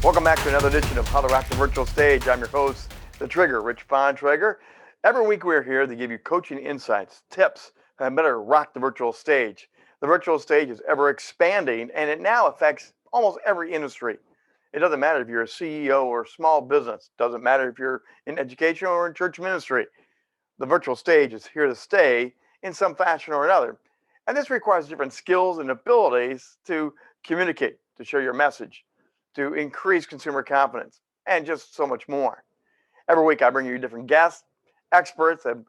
Welcome back to another edition of How to Rock the Virtual Stage. I'm your host, The Trigger, Rich Bontrager. Every week we're here to give you coaching insights, tips, and better rock the virtual stage. The virtual stage is ever expanding, and it now affects almost every industry. It doesn't matter if you're a CEO or a small business. It doesn't matter if you're in education or in church ministry. The virtual stage is here to stay in some fashion or another. And this requires different skills and abilities to communicate, to share your message, to increase consumer confidence, and just so much more. Every week I bring you different guests, experts that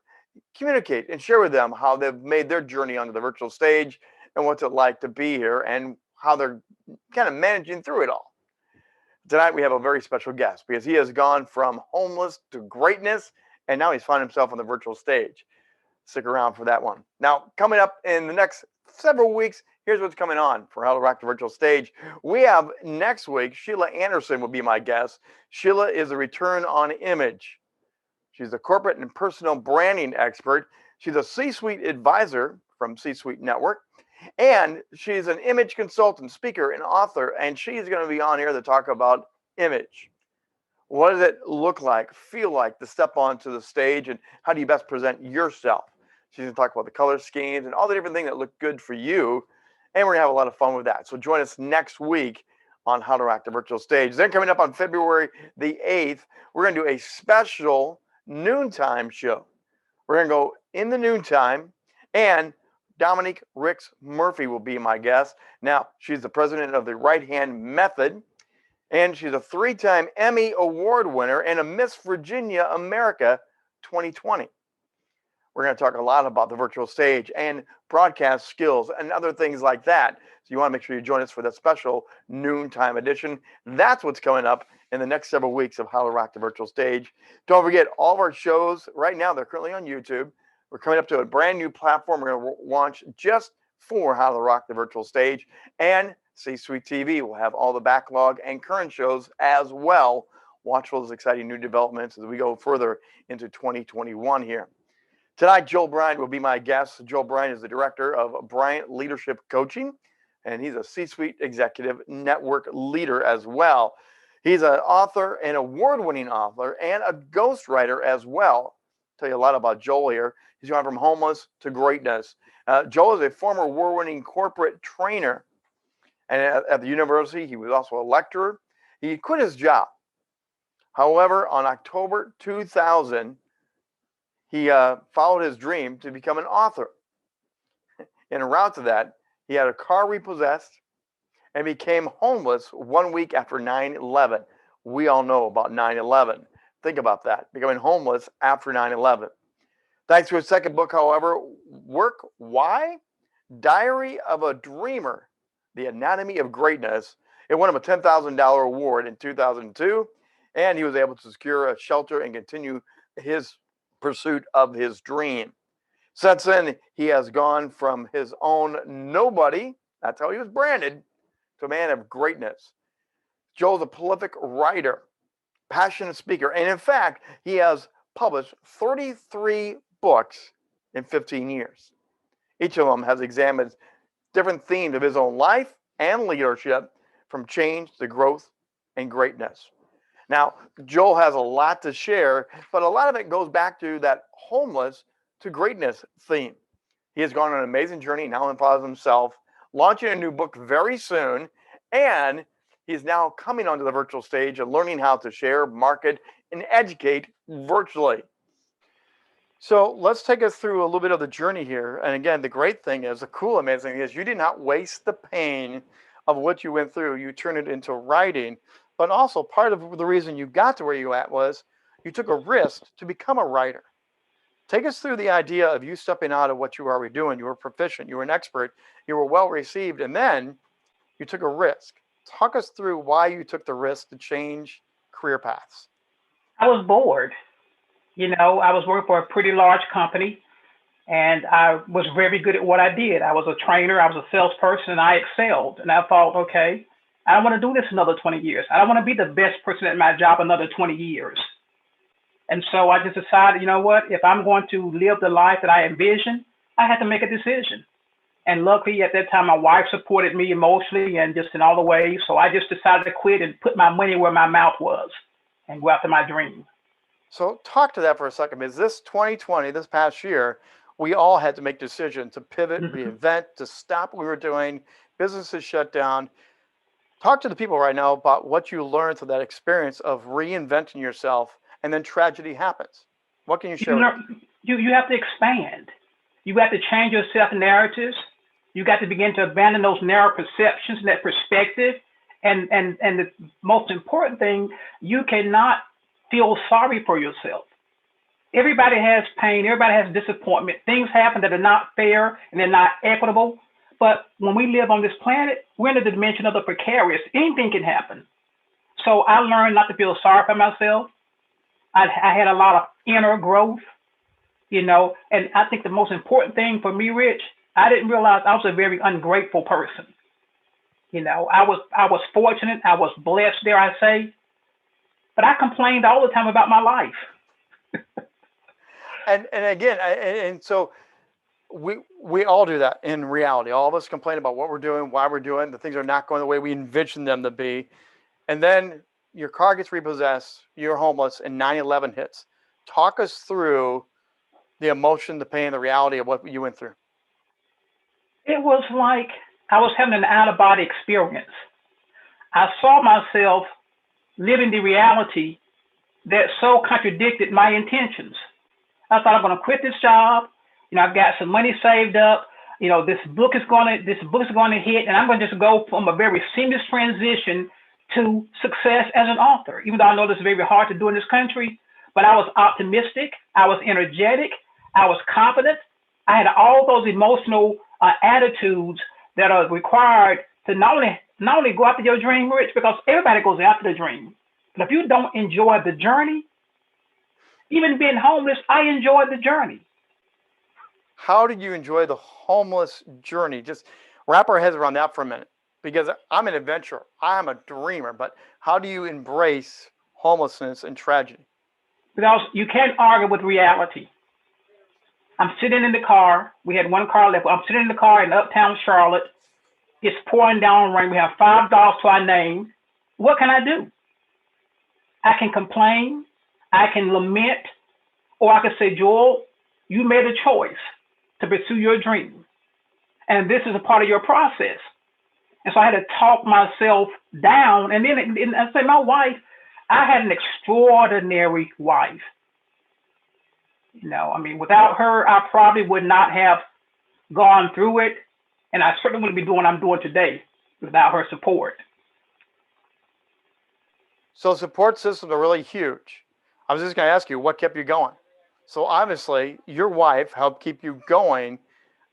communicate and share with them how they've made their journey onto the virtual stage and what's it like to be here and how they're kind of managing through it all. Tonight we have a very special guest because he has gone from homeless to greatness and now he's found himself on the virtual stage. Stick around for that one. Now, coming up in the next several weeks, here's what's coming on for How to Rock the Virtual Stage. We have next week, Sheila Anderson will be my guest. Sheila is a return on image. She's a corporate and personal branding expert. She's a C-suite advisor from C-Suite Network. And she's an image consultant, speaker, and author. And she's going to be on here to talk about image. What does it look like, feel like to step onto the stage, and how do you best present yourself? She's going to talk about the color schemes and all the different things that look good for you. And we're going to have a lot of fun with that. So join us next week on How to Rock the Virtual Stage. Then coming up on February the 8th, we're going to do a special noontime show. We're going to go in the noontime, and Dominique Ricks Murphy will be my guest. Now, she's the president of the Right Hand Method, and she's a 3-time Emmy Award winner and a Miss Virginia America 2020. We're going to talk a lot about the virtual stage and broadcast skills and other things like that. So you want to make sure you join us for that special noontime edition. That's what's coming up in the next several weeks of How to Rock the Virtual Stage. Don't forget, all of our shows right now, they're currently on YouTube. We're coming up to a brand new platform we're going to launch just for How to Rock the Virtual Stage. And C-Suite TV will have all the backlog and current shows as well. Watch for those exciting new developments as we go further into 2021 here. Tonight, Joel Bryant will be my guest. Joel Bryant is the director of Bryant Leadership Coaching, and he's a C-Suite executive network leader as well. He's an author, an award-winning author, and a ghostwriter as well. I'll tell you a lot about Joel here. He's gone from homeless to greatness. Joel is a former award-winning corporate trainer, and at the university, he was also a lecturer. He quit his job. However, on October 2000, he followed his dream to become an author. En route to that, he had a car repossessed and became homeless 1 week after 9/11. We all know about 9/11. Think about that, becoming homeless after 9/11. Thanks to his second book, however, Work Why? Diary of a Dreamer, The Anatomy of Greatness. It won him a $10,000 award in 2002, and he was able to secure a shelter and continue his pursuit of his dream. Since then, he has gone from his own nobody, that's how he was branded, to a man of greatness. Joel's a prolific writer, passionate speaker, and in fact, he has published 33 books in 15 years. Each of them has examined different themes of his own life and leadership, from change to growth and greatness. Now, Joel has a lot to share, but a lot of it goes back to that homeless to greatness theme. He has gone on an amazing journey, now involves himself, launching a new book very soon, and he's now coming onto the virtual stage and learning how to share, market, and educate virtually. So let's take us through a little bit of the journey here. And again, the great thing is, the cool, amazing thing is, you did not waste the pain of what you went through. You turned it into writing. But also part of the reason you got to where you at was you took a risk to become a writer. Take us through the idea of you stepping out of what you were already doing. You were proficient, you were an expert, you were well received, and then you took a risk. Talk us through why you took the risk to change career paths. I was bored. I was working for a pretty large company, and I was very good at what I did. I was a trainer, I was a salesperson, and I excelled. And I thought, okay, I don't want to do this another 20 years. I don't want to be the best person at my job another 20 years. And so I just decided, you know what, if I'm going to live the life that I envision, I had to make a decision. And luckily at that time, my wife supported me emotionally and just in all the ways. So I just decided to quit and put my money where my mouth was and go after my dream. So talk to that for a second, because this 2020, this past year, we all had to make decisions to pivot, Mhm. reinvent, to stop what we were doing. Businesses shut down. Talk to the people right now about what you learned through that experience of reinventing yourself, and then tragedy happens. What can you share You with us? learn, you have to expand. You got to change your self narratives. You got to begin to abandon those narrow perceptions and that perspective. And the most important thing, you cannot feel sorry for yourself. Everybody has pain. Everybody has disappointment. Things happen that are not fair and they're not equitable. But when we live on this planet, we're in the dimension of the precarious. Anything can happen. So I learned not to feel sorry for myself. I had a lot of inner growth, and I think the most important thing for me, Rich, I didn't realize I was a very ungrateful person. I was fortunate, I was blessed, dare I say, but I complained all the time about my life. And again, and so we all do that in reality. All of us complain about what we're doing, why we're doing, the things are not going the way we envisioned them to be. And then your car gets repossessed, you're homeless, and 9/11 hits. Talk us through the emotion, the pain, the reality of what you went through. It was like I was having an out of body experience. I saw myself living the reality that so contradicted my intentions. I thought I'm going to quit this job. I've got some money saved up. This book is going to hit, and I'm going to just go from a very seamless transition to success as an author. Even though I know this is very hard to do in this country, but I was optimistic. I was energetic. I was confident. I had all those emotional attitudes that are required to not only go after your dream, Rich, because everybody goes after the dream. But if you don't enjoy the journey, even being homeless, I enjoyed the journey. How did you enjoy the homeless journey? Just wrap our heads around that for a minute, because I'm an adventurer, I'm a dreamer, but how do you embrace homelessness and tragedy? Because you can't argue with reality. I'm sitting in the car. We had one car left. I'm sitting in the car in uptown Charlotte. It's pouring down rain. We have $5 to our name. What can I do? I can complain. I can lament. Or I can say, Joel, you made a choice to pursue your dream. And this is a part of your process. And so I had to talk myself down. And then I say, my wife, I had an extraordinary wife. Without her, I probably would not have gone through it. And I certainly wouldn't be doing what I'm doing today without her support. So support systems are really huge. I was just going to ask you, what kept you going? So obviously, your wife helped keep you going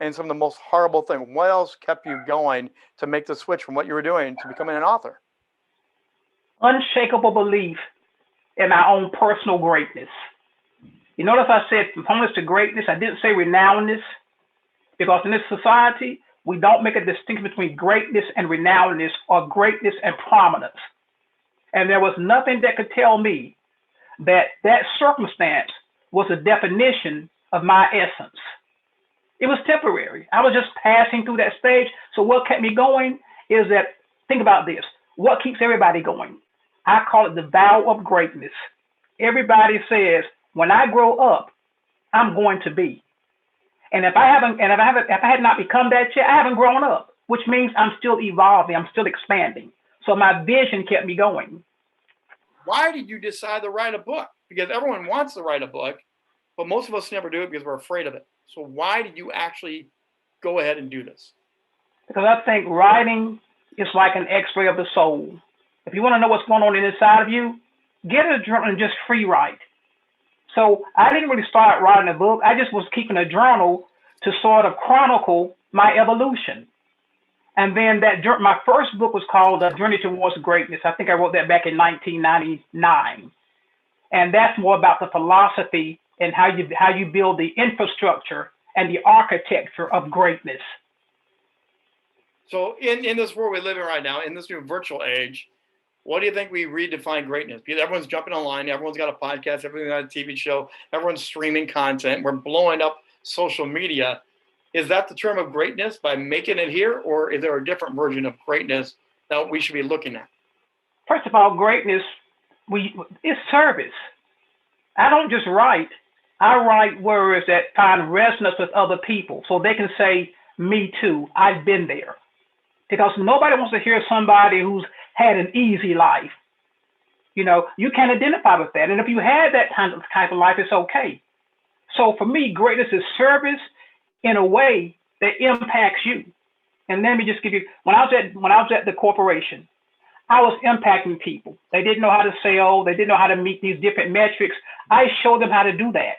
in some of the most horrible things. What else kept you going to make the switch from what you were doing to becoming an author? Unshakable belief in my own personal greatness. You notice I said from homeless to greatness. I didn't say renownedness, because in this society, we don't make a distinction between greatness and renownedness, or greatness and prominence. And there was nothing that could tell me that that circumstance was a definition of my essence. It was temporary. I was just passing through that stage. So what kept me going is that, think about this. What keeps everybody going? I call it the vow of greatness. Everybody says, when I grow up, I'm going to be. And if I had not become that yet, I haven't grown up, which means I'm still evolving. I'm still expanding. So my vision kept me going. Why did you decide to write a book? Because everyone wants to write a book, but most of us never do it because we're afraid of it. So why did you actually go ahead and do this? Because I think writing is like an x-ray of the soul. If you want to know what's going on inside of you, get a journal and just free write. So I didn't really start writing a book. I just was keeping a journal to sort of chronicle my evolution. And then my first book was called Journey Towards Greatness. I think I wrote that back in 1999. And that's more about the philosophy and how you build the infrastructure and the architecture of greatness. So in this world we live in right now, in this new virtual age, what do you think we redefine greatness? Because everyone's jumping online, everyone's got a podcast, everyone's got a TV show, everyone's streaming content. We're blowing up social media. Is that the term of greatness by making it here, or is there a different version of greatness that we should be looking at? First of all, greatness is service. I don't just write. I write words that find resonance with other people so they can say, me too, I've been there. Because nobody wants to hear somebody who's had an easy life. You can identify with that. And if you had that type of life, it's okay. So for me, greatness is service in a way that impacts you. And let me just give you, when I was at the corporation, I was impacting people. They didn't know how to sell. They didn't know how to meet these different metrics. I showed them how to do that.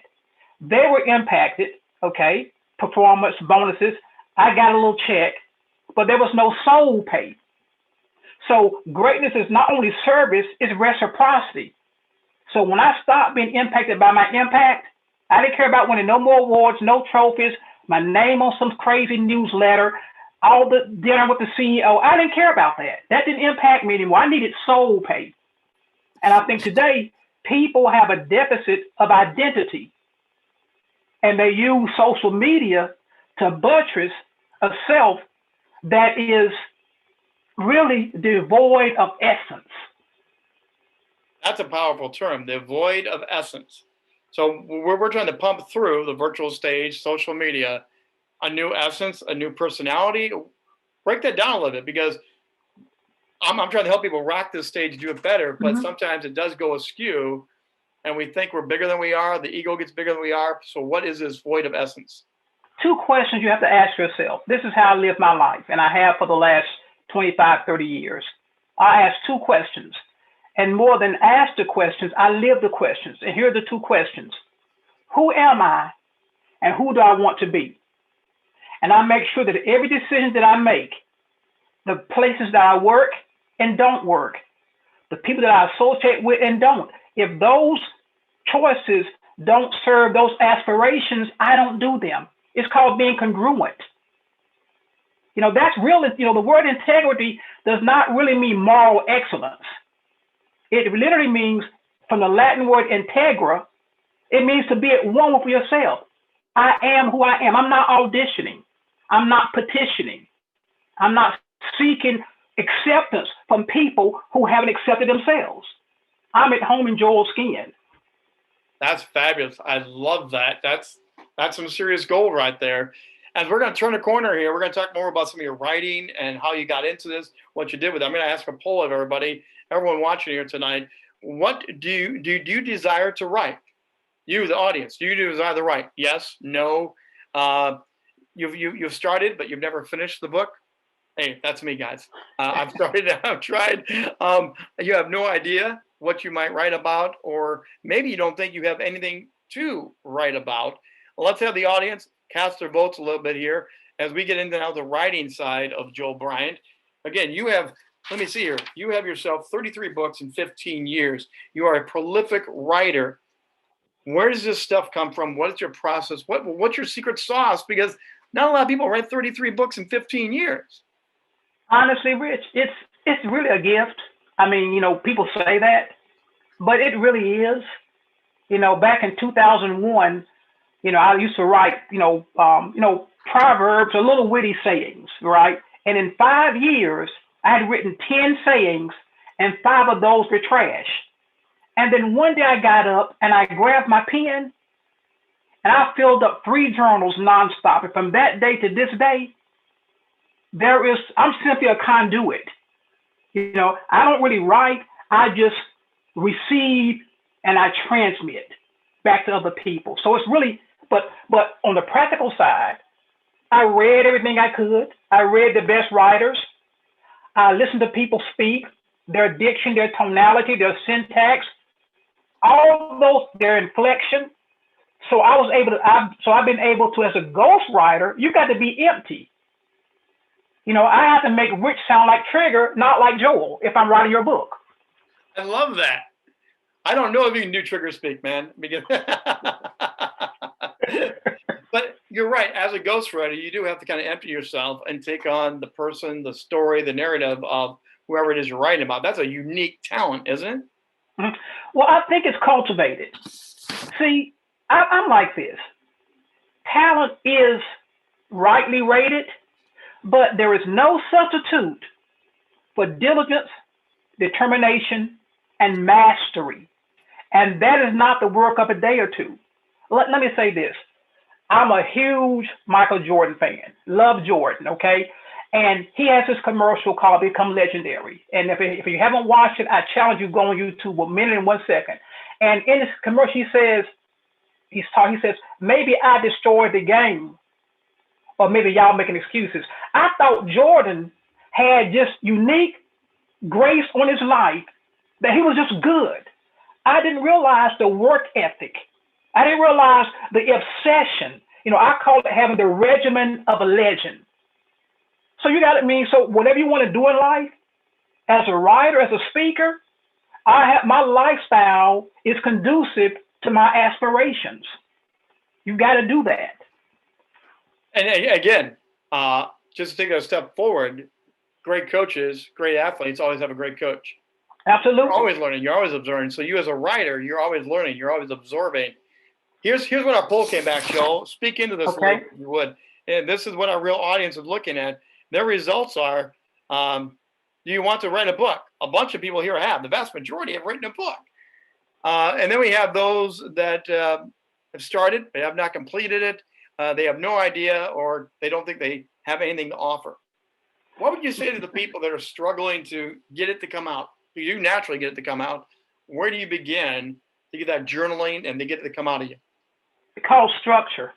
They were impacted, okay, performance, bonuses. I got a little check, but there was no soul pay. So greatness is not only service, it's reciprocity. So when I stopped being impacted by my impact, I didn't care about winning no more awards, no trophies, my name on some crazy newsletter, all the dinner with the CEO. I didn't care about that. That didn't impact me anymore. I needed soul pay. And I think today people have a deficit of identity, and they use social media to buttress a self that is really devoid of essence. That's a powerful term, devoid of essence. So we're trying to pump through the virtual stage, social media, a new essence, a new personality. Break that down a little bit, because I'm trying to help people rock this stage, do it better, but sometimes it does go askew, and we think we're bigger than we are. The ego gets bigger than we are. So what is this void of essence? Two questions you have to ask yourself. This is how I live my life, and I have for the last 25, 30 years. I ask two questions. And more than ask the questions, I live the questions. And here are the two questions. Who am I, and who do I want to be? And I make sure that every decision that I make, the places that I work and don't work, the people that I associate with and don't, if those choices don't serve those aspirations, I don't do them. It's called being congruent. That's really, the word integrity does not really mean moral excellence. It literally means, from the Latin word integra, it means to be at one with yourself. I am who I am. I'm not auditioning. I'm not petitioning. I'm not seeking acceptance from people who haven't accepted themselves. I'm at home in Joel's skin. That's fabulous. I love that. That's some serious gold right there. And we're going to turn a corner here. We're going to talk more about some of your writing and how you got into this, what you did with it. I'm going to ask a poll of everybody, everyone watching here tonight. What do you desire to write? You, the audience, do you desire to write? Yes, no. You've started, but you've never finished the book. Hey, that's me, guys. I've started, I've tried. You have no idea what you might write about, or maybe you don't think you have anything to write about. Well, let's have the audience cast their votes a little bit here as we get into now the writing side of Joel Bryant. Again, you have, let me see here, you have yourself 33 books in 15 years. You are a prolific writer. Where does this stuff come from? What is your process? What's your secret sauce? Because not a lot of people write 33 books in 15 years. Honestly, Rich, it's really a gift. I mean, people say that, but it really is. Back in 2001, I used to write, proverbs or little witty sayings, right? And in 5 years, I had written 10 sayings, and 5 of those were trash. And then one day I got up and I grabbed my pen and I filled up 3 journals nonstop. And from that day to this day, I'm simply a conduit. I don't really write. I just receive and I transmit back to other people. So it's really, but on the practical side, I read everything I could. I read the best writers. I listened to people speak, their diction, their tonality, their syntax, all those, their inflection. So I've been able to, as a ghostwriter, you got to be empty. I have to make Rich sound like Trigger, not like Joel, if I'm writing your book. I love that. I don't know if you can do Trigger speak, man. But you're right. As a ghostwriter, you do have to kind of empty yourself and take on the person, the story, the narrative of whoever it is you're writing about. That's a unique talent, isn't it? Mm-hmm. Well, I think it's cultivated. See, I'm like this. Talent is rightly rated, but there is no substitute for diligence, determination, and mastery. And that is not the work of a day or two. Let me say this. I'm a huge Michael Jordan fan. Love Jordan, okay? And he has this commercial called Become Legendary. And if you haven't watched it, I challenge you to go on YouTube a minute and 1 second. And in this commercial, he says, maybe I destroyed the game, or maybe y'all making excuses. I thought Jordan had just unique grace on his life, that he was just good. I didn't realize the work ethic. I didn't realize the obsession. I call it having the regimen of a legend. So you got it, mean. So whatever you want to do in life, as a writer, as a speaker, my lifestyle is conducive to my aspirations. You got to do that. And again, just to take a step forward, great coaches, great athletes always have a great coach. Absolutely. You're always learning. You're always observing. So you as a writer, you're always learning. You're always absorbing. Here's when our poll came back, Joel. Speak into this, okay. if you would. And this is what our real audience is looking at. Their results are, do you want to write a book? A bunch of people here have. The vast majority have written a book. And then we have those that have started, but have not completed it. They have no idea, or they don't think they have anything to offer. What would you say to the people that are struggling to get it to come out? You do naturally get it to come out. Where do you begin to get that journaling and to get it to come out of you? It's called structure.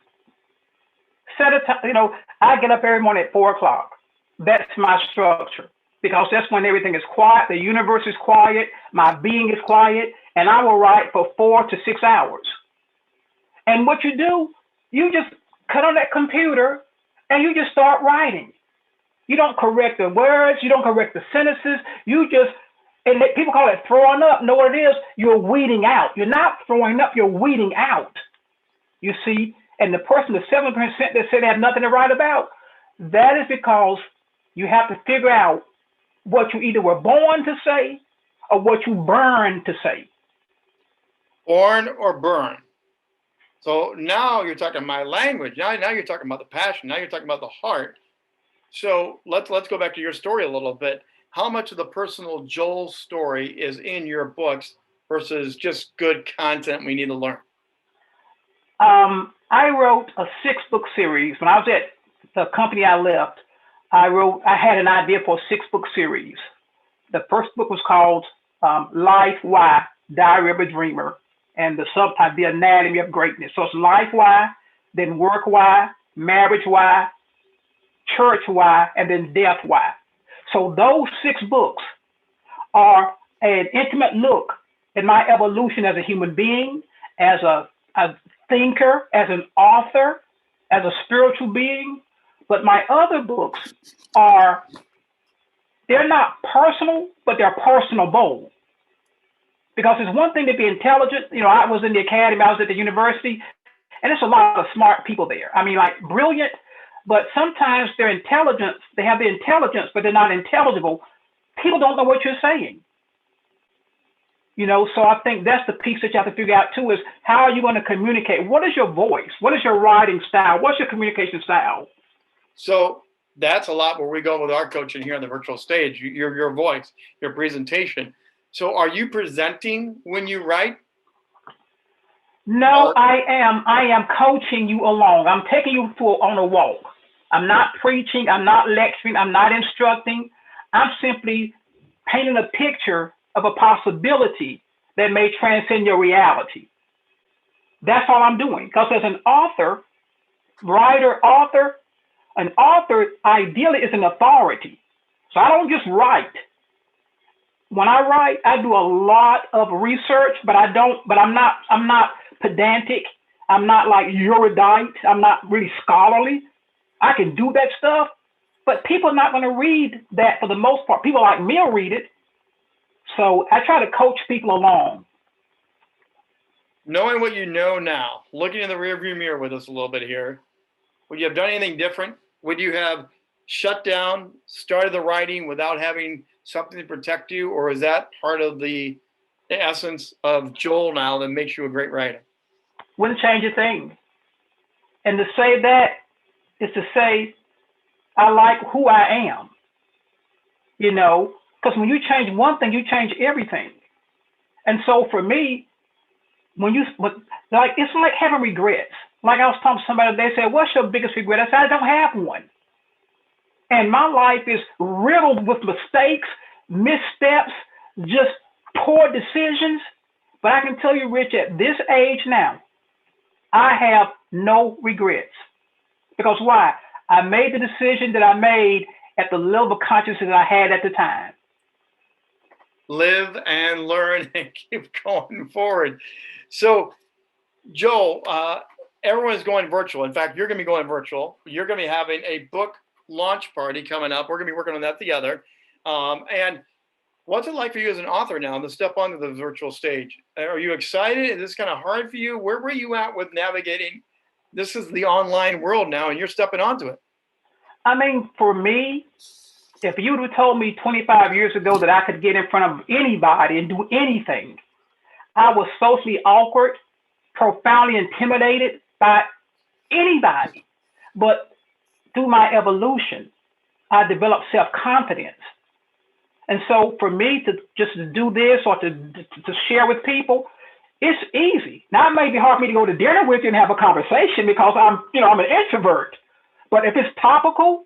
Set a time. I get up every morning at 4:00. That's my structure, because that's when everything is quiet. The universe is quiet. My being is quiet, and I will write for 4 to 6 hours. And what you do, you just cut on that computer and you just start writing. You don't correct the words. You don't correct the sentences. And people call it throwing up. Know what it is? You're weeding out. You're not throwing up. You're weeding out. You see, and the person, the 7% that said they have nothing to write about, that is because you have to figure out what you either were born to say or what you burn to say. Born or burn. So now you're talking my language. Now you're talking about the passion. Now you're talking about the heart. So let's go back to your story a little bit. How much of the personal Joel story is in your books versus just good content we need to learn? I wrote a 6-book series. When I was at the company I left, I had an idea for a 6-book series. The first book was called Life Why, Diary of a Dreamer, and the subtitle, The Anatomy of Greatness. So it's Life Why, then Work Why, Marriage Why, Church Why, and then Death Why. So those 6 books are an intimate look at my evolution as a human being, as a thinker, as an author, as a spiritual being. But my other books they're not personal, but they're personable. Because it's one thing to be intelligent. I was in the academy, I was at the university, and there's a lot of smart people there. I mean, like brilliant, but sometimes they have the intelligence, but they're not intelligible. People don't know what you're saying. So I think that's the piece that you have to figure out too, is how are you going to communicate? What is your voice? What is your writing style? What's your communication style? So that's a lot where we go with our coaching here on the virtual stage, your voice, your presentation. So are you presenting when you write? No, I am coaching you along. I'm taking you on a walk. I'm not preaching. I'm not lecturing. I'm not instructing. I'm simply painting a picture of a possibility that may transcend your reality. That's all I'm doing. Because as an author, an author ideally is an authority. So I don't just write. When I write, I do a lot of research, but I'm not pedantic. I'm not like erudite. I'm not really scholarly. I can do that stuff, but people are not going to read that for the most part. People like me will read it. So I try to coach people along. Knowing what you know now, looking in the rearview mirror with us a little bit here, would you have done anything different? Would you have shut down, started the writing without having something to protect you? Or is that part of the essence of Joel now that makes you a great writer? Wouldn't change a thing. And to say that is to say, I like who I am, because when you change one thing, you change everything. And so for me, it's like having regrets. Like I was talking to somebody, they said, what's your biggest regret? I said, I don't have one. And my life is riddled with mistakes, missteps, just poor decisions. But I can tell you, Rich, at this age now, I have no regrets. Because why? I made the decision that I made at the level of consciousness that I had at the time. Live and learn and keep going forward. So, Joel, everyone's going virtual. In fact, you're going to be going virtual. You're going to be having a book launch party coming up. We're going to be working on that together. And what's it like for you as an author now to step onto the virtual stage? Are you excited? Is this kind of hard for you? Where were you at with navigating? This is the online world now, and you're stepping onto it. I mean, for me, if you would have told me 25 years ago that I could get in front of anybody and do anything, I was socially awkward, profoundly intimidated by anybody. But through my evolution, I developed self-confidence. And so for me to just do this or to share with people, it's easy. Now, it may be hard for me to go to dinner with you and have a conversation because I'm an introvert. But if it's topical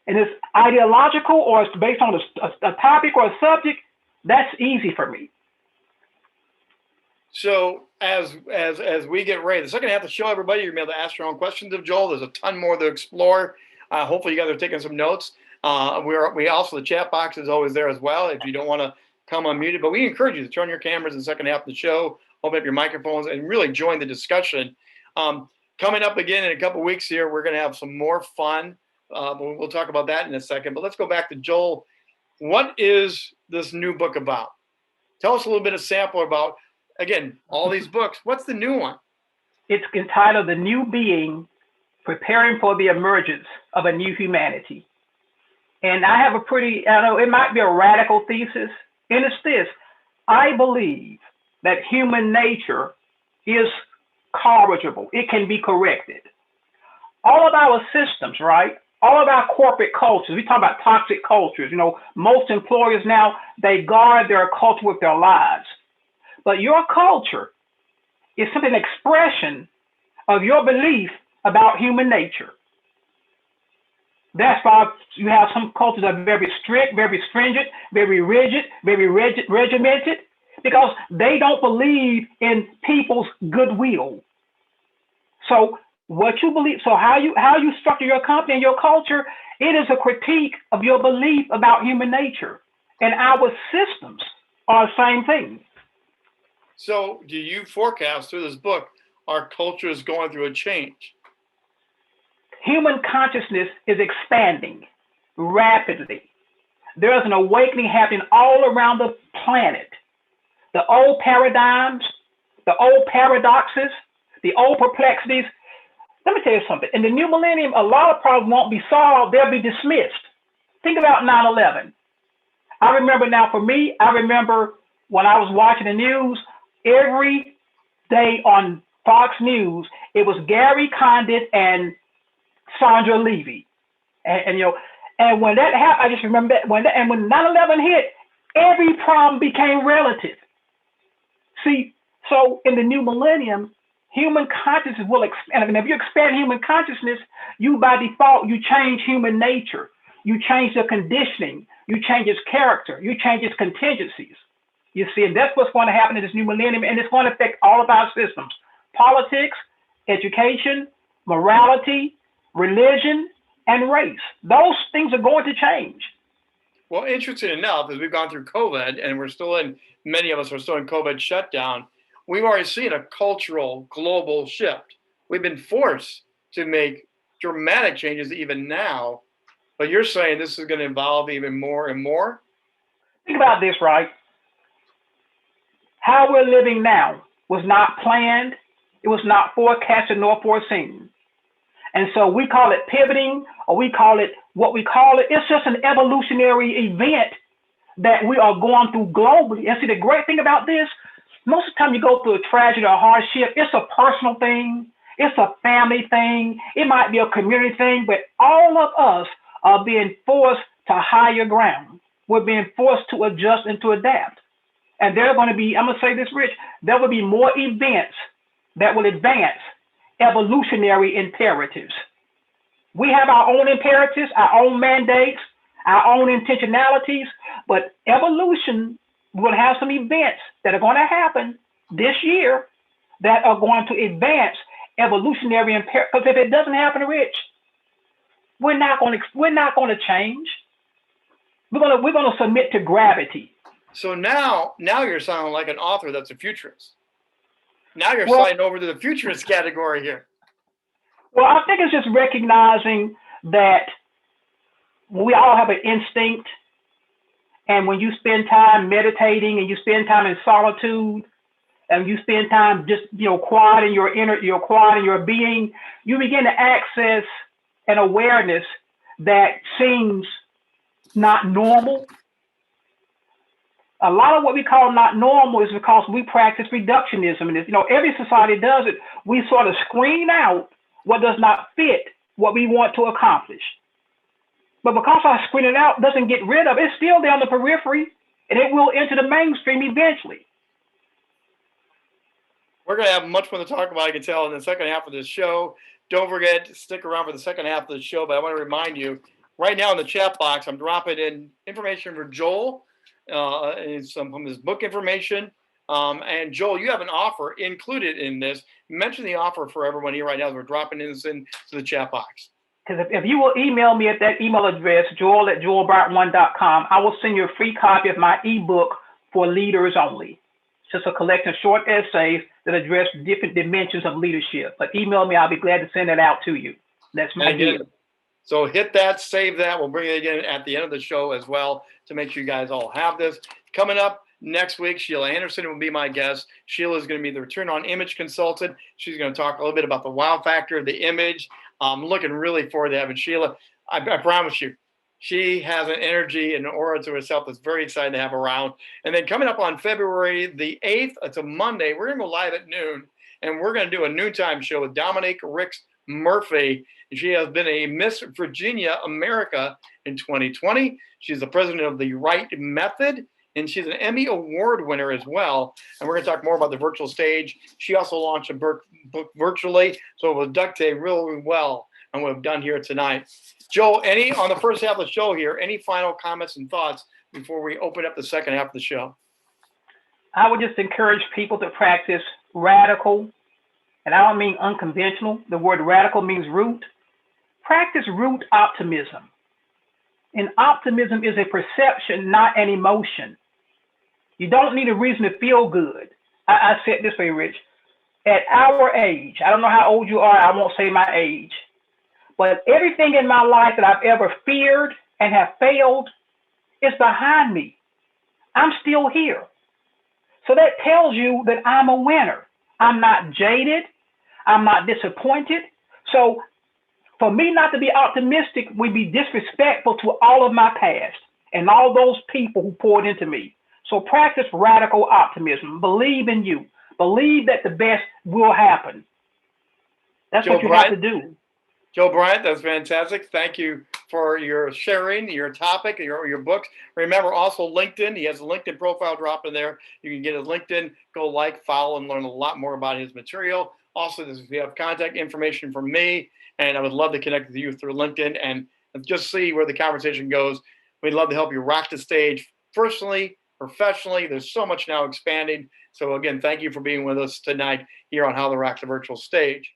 and it's ideological or it's based on a topic or a subject, that's easy for me. So as we get ready, the second half of the show, everybody, you're going to be able to ask your own questions of Joel. There's a ton more to explore. Hopefully you guys are taking some notes. We also, the chat box is always there as well if you don't want to come unmuted. But we encourage you to turn your cameras in the second half of the show, open up your microphones, and really join the discussion. Coming up again in a couple weeks here, we're going to have some more fun. We'll talk about that in a second. But let's go back to Joel. What is this new book about? Tell us a little bit of sample about, again, all these books. What's the new one? It's entitled The New Being, Preparing for the Emergence of a New Humanity. And I have it might be a radical thesis, and it's this. I believe that human nature is corrigible. It can be corrected. All of our systems, right? All of our corporate cultures, we talk about toxic cultures. Most employers now, they guard their culture with their lives. But your culture is simply an expression of your belief about human nature. That's why you have some cultures that are very strict, very stringent, very rigid, regimented, because they don't believe in people's goodwill. So what you believe, so how you structure your company and your culture, it is a critique of your belief about human nature. And our systems are the same thing. So do you forecast through this book, our culture is going through a change? Human consciousness is expanding rapidly. There's an awakening happening all around the planet. The old paradigms, the old paradoxes, the old perplexities. Let me tell you something. In the new millennium, a lot of problems won't be solved. They'll be dismissed. Think about 9/11. I remember when I was watching the news, every day on Fox News, it was Gary Condit and Sandra Levy. And when that happened, I just remember that when 9/11 hit, every problem became relative. See, so in the new millennium, human consciousness will expand. And if you expand human consciousness, you by default, you change human nature. You change the conditioning. You change its character. You change its contingencies. You see, and that's what's going to happen in this new millennium, and it's going to affect all of our systems: politics, education, morality, religion, and race. Those things are going to change. Well, interesting enough, as we've gone through COVID, and many of us are still in COVID shutdown, we've already seen a cultural global shift. We've been forced to make dramatic changes even now, but you're saying this is going to evolve even more and more? Think about this, right? How we're living now was not planned. It was not forecasted nor foreseen. And so we call it pivoting, or we call it what we call it. It's just an evolutionary event that we are going through globally. And see, the great thing about this, most of the time you go through a tragedy or a hardship, it's a personal thing. It's a family thing. It might be a community thing, but all of us are being forced to higher ground. We're being forced to adjust and to adapt. And there are going to be, I'm going to say this, Rich, there will be more events that will advance evolutionary imperatives. We have our own imperatives, our own mandates, our own intentionalities, but evolution will have some events that are going to happen this year that are going to advance evolutionary imperatives. Because if it doesn't happen, Rich, we're not going to change. We're going to submit to gravity. So now you're sounding like an author that's a futurist. Now you're sliding over to the futurist category here. Well, I think it's just recognizing that we all have an instinct, and when you spend time meditating and you spend time in solitude and you spend time just quiet in your being, you begin to access an awareness that seems not normal. A lot of what we call not normal is because we practice reductionism, and every society does it. We sort of screen out what does not fit what we want to accomplish. But because I screen it out doesn't get rid of it, it's still there on the periphery, and it will enter the mainstream eventually. We're going to have much more to talk about, I can tell, in the second half of this show. Don't forget to stick around for the second half of the show, but I want to remind you, right now in the chat box, I'm dropping in information for Joel, and some from his book information. And Joel, you have an offer included in this. Mention the offer for everyone here right now as we're dropping this into the chat box. Because if you will email me at that email address, joel@joelbryant1.com, I will send you a free copy of my ebook for leaders only. It's just a collection of short essays that address different dimensions of leadership. But email me, I'll be glad to send it out to you. That's my deal. So hit that, save that. We'll bring it again at the end of the show as well to make sure you guys all have this. Coming up next week, Sheila Anderson will be my guest. Sheila is going to be the return on image consultant. She's going to talk a little bit about the wow factor of the image. I'm looking really forward to having Sheila. I promise you, she has an energy and an aura to herself that's very exciting to have around. And then coming up on February the 8th, it's a Monday, we're going to go live at noon, and we're going to do a noontime show with Dominique Ricks Murphy. She has been a Miss Virginia America in 2020. She's the president of the Right Method, and she's an Emmy Award winner as well. And we're going to talk more about the virtual stage. She also launched a book virtually, so it will dovetail really well on what we've done here tonight. Joe, on the first half of the show here, any final comments and thoughts before we open up the second half of the show? I would just encourage people to practice radical, and I don't mean unconventional. The word radical means root. Practice root optimism. And optimism is a perception, not an emotion. You don't need a reason to feel good. I said this way, Rich. At our age, I don't know how old you are, I won't say my age, but everything in my life that I've ever feared and have failed is behind me. I'm still here. So that tells you that I'm a winner. I'm not jaded. I'm not disappointed. So for me not to be optimistic would be disrespectful to all of my past and all those people who poured into me. So practice radical optimism. Believe in you. Believe that the best will happen. That's what you have to do. Joel Bryant, that's fantastic. Thank you for your sharing, your topic, your books. Remember also LinkedIn. He has a LinkedIn profile drop in there. You can get his LinkedIn, go like, follow, and learn a lot more about his material. Also, if you have contact information from me, and I would love to connect with you through LinkedIn and just see where the conversation goes. We'd love to help you rock the stage personally, professionally. There's so much now expanding. So again, thank you for being with us tonight here on How to Rock the Virtual Stage.